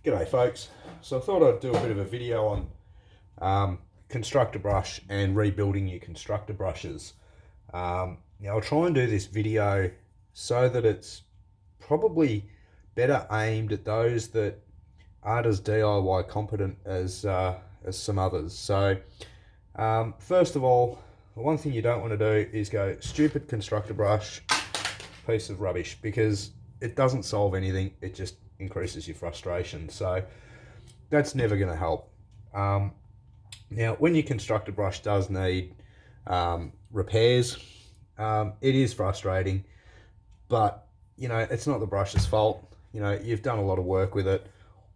G'day folks. So I thought I'd do a bit of a video on constructor brush and rebuilding your constructor brushes. Now I'll try and do this video so that it's probably better aimed at those that aren't as DIY competent as some others. So first of all, the one thing you don't want to do is go stupid constructor brush, piece of rubbish, because it doesn't solve anything. It just increases your frustration. So that's never going to help. Now, when your constructor brush does need repairs, it is frustrating, but you know, it's not the brush's fault. You know, you've done a lot of work with it,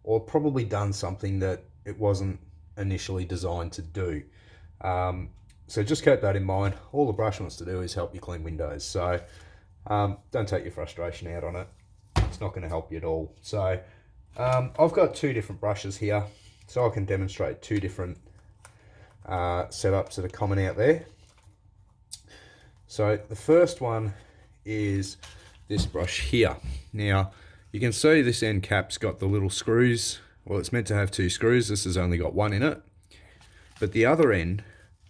or probably done something that it wasn't initially designed to do. So just keep that in mind. All the brush wants to do is help you clean windows. So don't take your frustration out on it. It's not going to help you at all. So I've got two different brushes here, so I can demonstrate two different setups that are common out there. So the first one is this brush here. Now you can see this end cap's got the little screws. Well, it's meant to have two screws. This has only got one in it, but the other end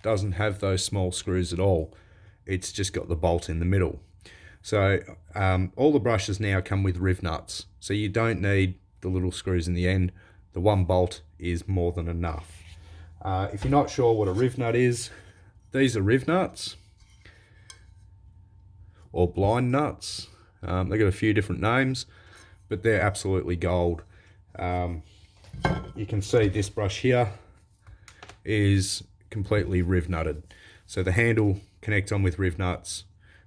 doesn't have those small screws at all. It's just got the bolt in the middle. So all the brushes now come with riv nuts, so you don't need the little screws in the end. The one bolt is more than enough. If you're not sure what a riv nut is, these are riv nuts or blind nuts. They've got a few different names, but they're absolutely gold. You can see this brush here is completely riv nutted. So the handle connects on with riv nuts,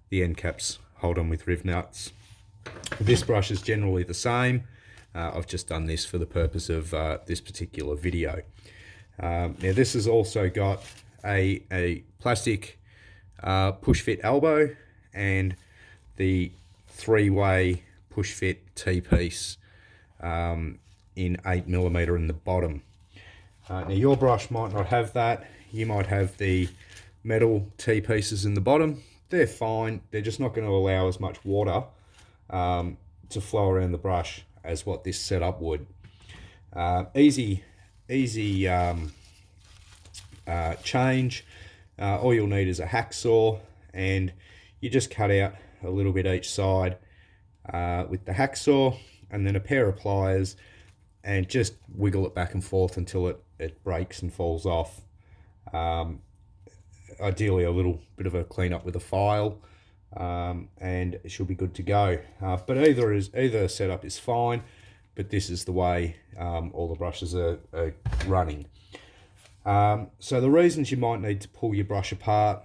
the end caps hold on with riv nuts. This brush is generally the same. I've just done this for the purpose of this particular video. Now this has also got a plastic push fit elbow and the three-way push fit T-piece in 8mm in the bottom. Now your brush might not have that. You might have the metal T-pieces in the bottom. They're fine. They're just not going to allow as much water to flow around the brush as what this setup would. Easy change. All you'll need is a hacksaw, and you just cut out a little bit each side with the hacksaw, and then a pair of pliers, and just wiggle it back and forth until it breaks and falls off. Ideally a little bit of a clean up with a file, and it should be good to go. But either setup is fine, but this is the way all the brushes are running. So the reasons you might need to pull your brush apart: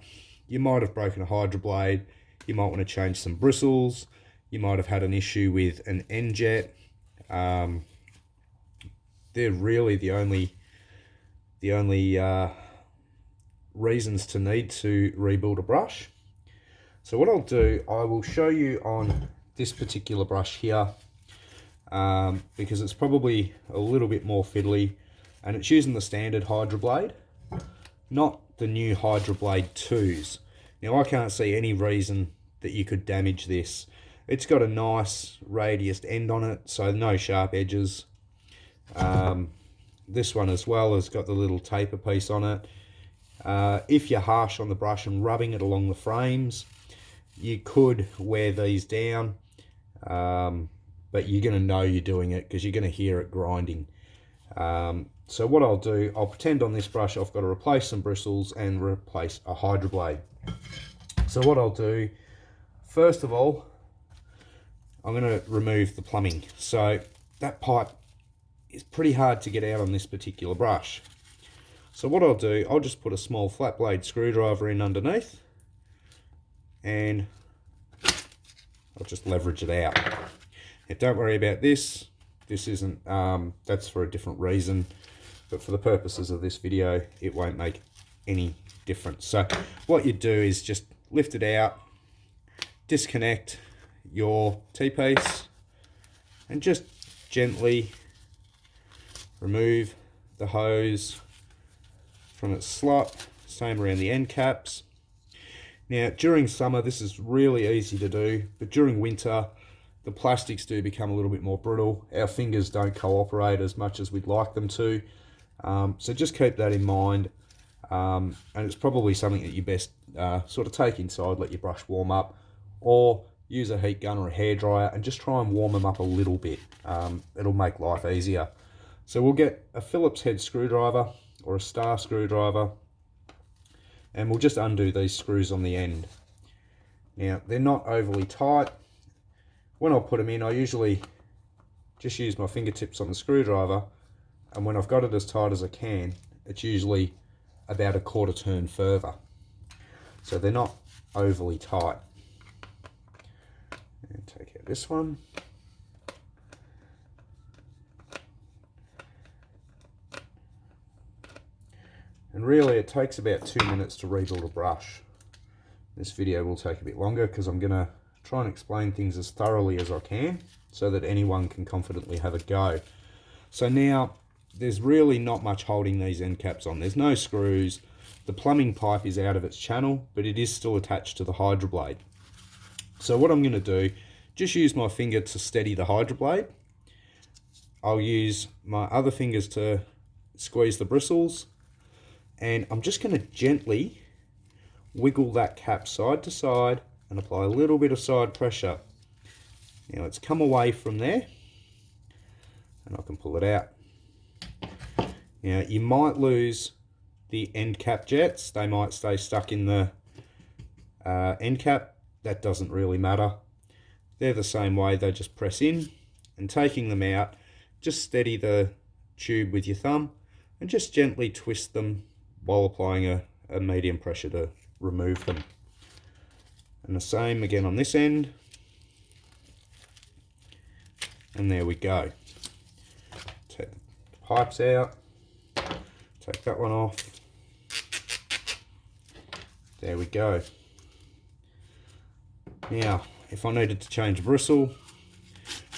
you might have broken a hydro blade, you might want to change some bristles, you might have had an issue with an end jet. They're really the only reasons to need to rebuild a brush. So what I'll do, I will show you on this particular brush here, because it's probably a little bit more fiddly, and it's using the standard hydro blade, not the new hydro blade 2s. Now I can't see any reason that you could damage this. It's got a nice radiused end on it, so no sharp edges. This one as well has got the little taper piece on it. If you're harsh on the brush and rubbing it along the frames, you could wear these down, but you're going to know you're doing it because you're going to hear it grinding. So what I'll do, I'll pretend on this brush I've got to replace some bristles and replace a hydro blade. So what I'll do, first of all, I'm going to remove the plumbing. So that pipe is pretty hard to get out on this particular brush. So what I'll do, I'll just put a small flat blade screwdriver in underneath, and I'll just leverage it out. Now don't worry about this. This isn't, that's for a different reason, but for the purposes of this video, it won't make any difference. So what you do is just lift it out, disconnect your T-piece, and just gently remove the hose from its slot. Same around the end caps. Now during summer this is really easy to do, but during winter the plastics do become a little bit more brittle. Our fingers don't cooperate as much as we'd like them to. So just keep that in mind. And it's probably something that you best sort of take inside, let your brush warm up, or use a heat gun or a hairdryer and just try and warm them up a little bit. It'll make life easier. So we'll get a Phillips head screwdriver or a star screwdriver, and we'll just undo these screws on the end. Now, they're not overly tight. When I put them in, I usually just use my fingertips on the screwdriver, and when I've got it as tight as I can, it's usually about a quarter turn further. So they're not overly tight. And take out this one. And really it takes about 2 minutes to rebuild a brush. This video will take a bit longer because I'm going to try and explain things as thoroughly as I can so that anyone can confidently have a go. So now there's really not much holding these end caps on. There's no screws. The plumbing pipe is out of its channel, but it is still attached to the hydro blade. So what I'm going to do, just use my finger to steady the hydro blade. I'll use my other fingers to squeeze the bristles, and I'm just going to gently wiggle that cap side to side and apply a little bit of side pressure. Now it's come away from there, and I can pull it out. Now you might lose the end cap jets. They might stay stuck in the end cap. That doesn't really matter. They're the same way, they just press in, and taking them out, just steady the tube with your thumb and just gently twist them while applying a medium pressure to remove them. And the same again on this end. And there we go. Take the pipes out. Take that one off. There we go. Now, if I needed to change a bristle,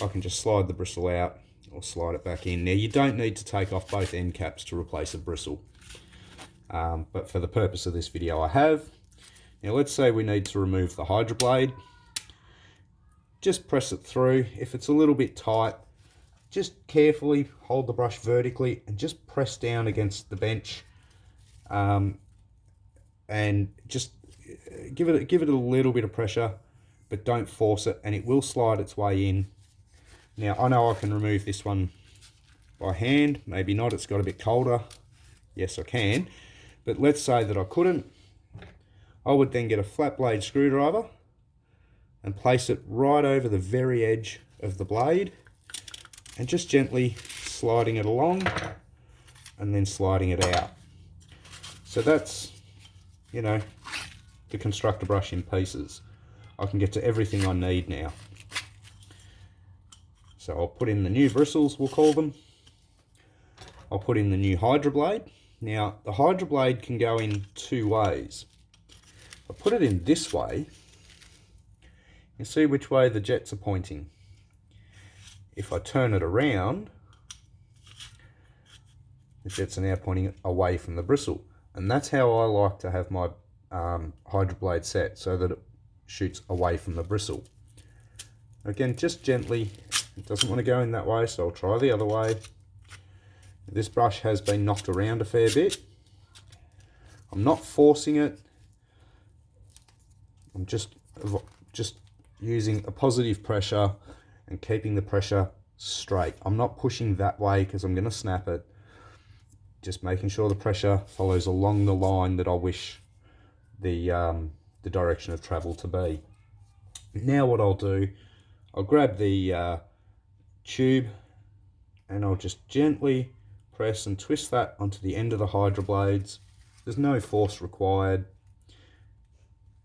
I can just slide the bristle out or slide it back in. Now, you don't need to take off both end caps to replace a bristle. But for the purpose of this video, I have. Now, let's say we need to remove the hydro blade. Just press it through. If it's a little bit tight, just carefully hold the brush vertically and just press down against the bench, and just give it a little bit of pressure, but don't force it, and it will slide its way in. Now I know I can remove this one by hand, maybe not, it's got a bit colder. Yes, I can, but let's say that I couldn't. I would then get a flat blade screwdriver and place it right over the very edge of the blade, and just gently sliding it along and then sliding it out. So that's, you know, the Constructor brush in pieces. I can get to everything I need now. So I'll put in the new bristles, we'll call them. I'll put in the new hydro blade. Now the hydro blade can go in two ways. If I put it in this way, you see which way the jets are pointing. If I turn it around, the jets are now pointing away from the bristle. And that's how I like to have my hydro blade set, so that it shoots away from the bristle. Again, just gently, it doesn't want to go in that way, so I'll try the other way. This brush has been knocked around a fair bit. I'm not forcing it. I'm just using a positive pressure and keeping the pressure straight. I'm not pushing that way because I'm going to snap it. Just making sure the pressure follows along the line that I wish the direction of travel to be. Now what I'll do, I'll grab the tube and I'll just gently press and twist that onto the end of the hydro blades. There's no force required.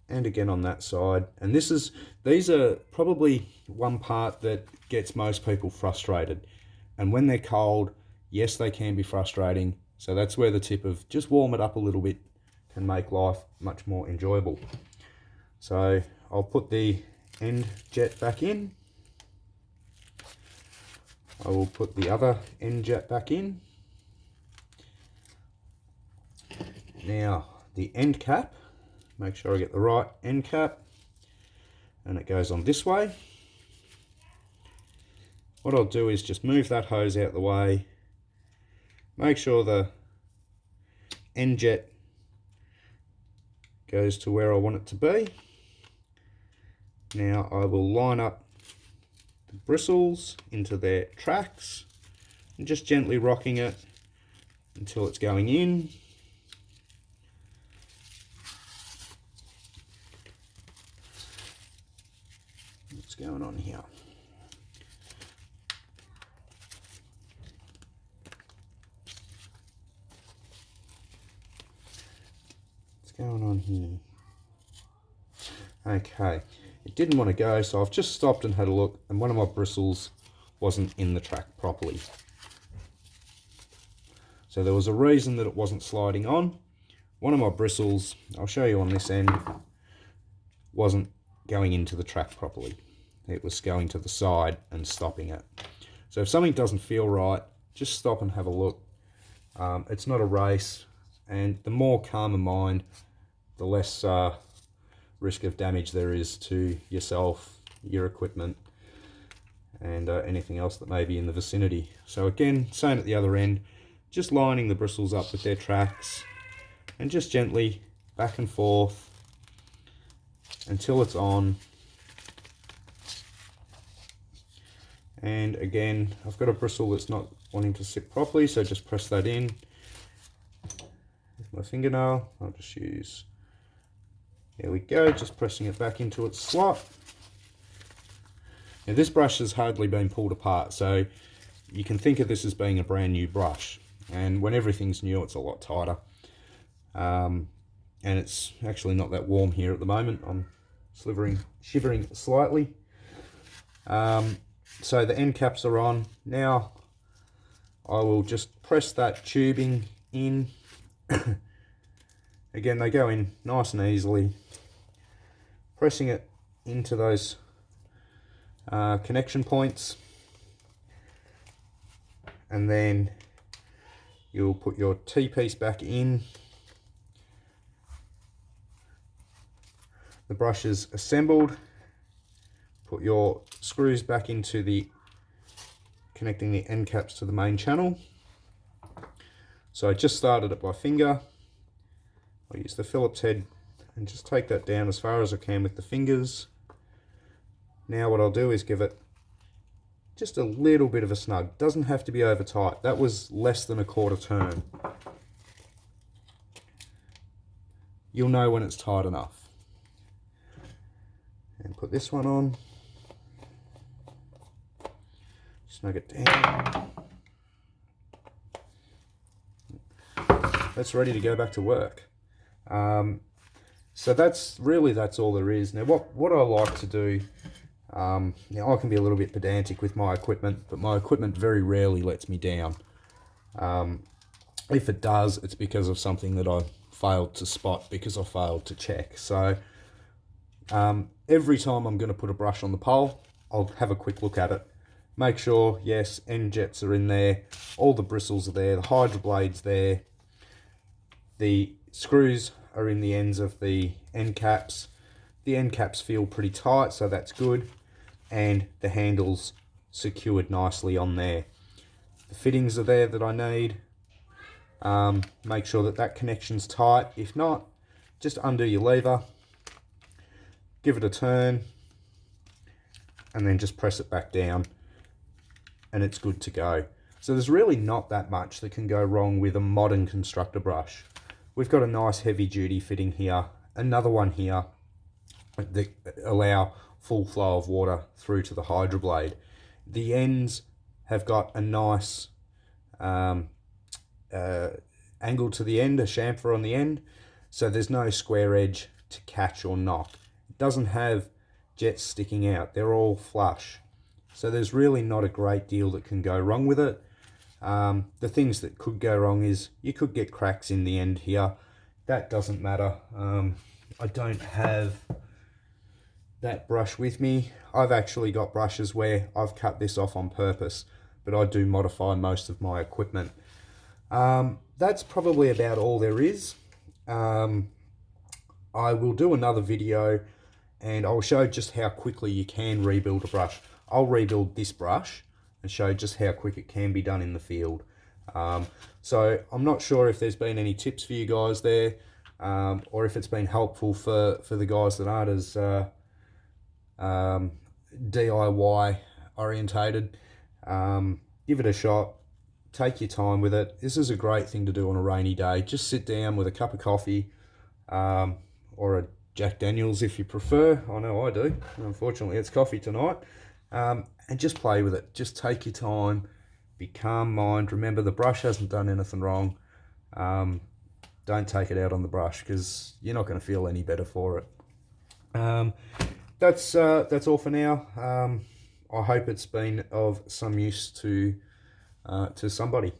And again on that side. And these are probably one part that gets most people frustrated. And when they're cold, yes, they can be frustrating. So that's where the tip of just warm it up a little bit can make life much more enjoyable. So I'll put the end jet back in. I will put the other end jet back in. Now the end cap, make sure I get the right end cap, and it goes on this way. what I'll do is just move that hose out the way, make sure the end jet goes to where I want it to be. Now I will line up the bristles into their tracks and just gently rocking it until it's going in. What's going on here? What's going on here? Okay, it didn't want to go, so I've just stopped and had a look, and one of my bristles wasn't in the track properly. So there was a reason that it wasn't sliding on. One of my bristles, I'll show you on this end, wasn't going into the track properly. It was going to the side and stopping it. So if something doesn't feel right, just stop and have a look. It's not a race, and the more calm of mind, the less risk of damage there is to yourself, your equipment, and anything else that may be in the vicinity. So again, same at the other end, just lining the bristles up with their tracks and just gently back and forth until it's on. And again, I've got a bristle that's not wanting to sit properly, so just press that in with my fingernail. I'll just use, there we go, just pressing it back into its slot. Now this brush has hardly been pulled apart, so you can think of this as being a brand new brush, and when everything's new it's a lot tighter. And it's actually not that warm here at the moment. I'm shivering slightly. So the end caps are on. Now I will just press that tubing in. Again, they go in nice and easily. Pressing it into those connection points, and then you'll put your T-piece back in. The brush is assembled. Put your screws back into the connecting the end caps to the main channel. So I just started it by finger. I'll use the Phillips head and just take that down as far as I can with the fingers. Now what I'll do is give it just a little bit of a snug. Doesn't have to be over tight. That was less than a quarter turn. You'll know when it's tight enough. And put this one on. Snug it down. That's ready to go back to work. So that's all there is. Now what I like to do, now I can be a little bit pedantic with my equipment, but my equipment very rarely lets me down. If it does, it's because of something that I failed to spot, because I failed to check. So every time I'm going to put a brush on the pole, I'll have a quick look at it. Make sure, yes, end jets are in there, all the bristles are there, the hydro blade's there, the screws are in the ends of the end caps. The end caps feel pretty tight, so that's good, and the handle's secured nicely on there. The fittings are there that I need. Make sure that that connection's tight. If not, just undo your lever, give it a turn, and then just press it back down, and it's good to go. So there's really not that much that can go wrong with a modern Constructor brush. We've got a nice heavy duty fitting here, another one here that allow full flow of water through to the hydro blade. The ends have got a nice angle to the end, a chamfer on the end, so there's no square edge to catch or knock. It doesn't have jets sticking out, they're all flush. So there's really not a great deal that can go wrong with it. The things that could go wrong is you could get cracks in the end here. That doesn't matter. I don't have that brush with me. I've actually got brushes where I've cut this off on purpose, but I do modify most of my equipment. That's probably about all there is. I will do another video and I'll show just how quickly you can rebuild a brush. I'll rebuild this brush and show just how quick it can be done in the field. So I'm not sure if there's been any tips for you guys there, or if it's been helpful for the guys that aren't as DIY orientated. Give it a shot. Take your time with it. This is a great thing to do on a rainy day. Just sit down with a cup of coffee, or a Jack Daniels if you prefer. I know I do. Unfortunately, it's coffee tonight. And just play with it. Just take your time. Be calm mind. Remember, the brush hasn't done anything wrong. Don't take it out on the brush, because you're not going to feel any better for it. That's all for now. I hope it's been of some use to somebody.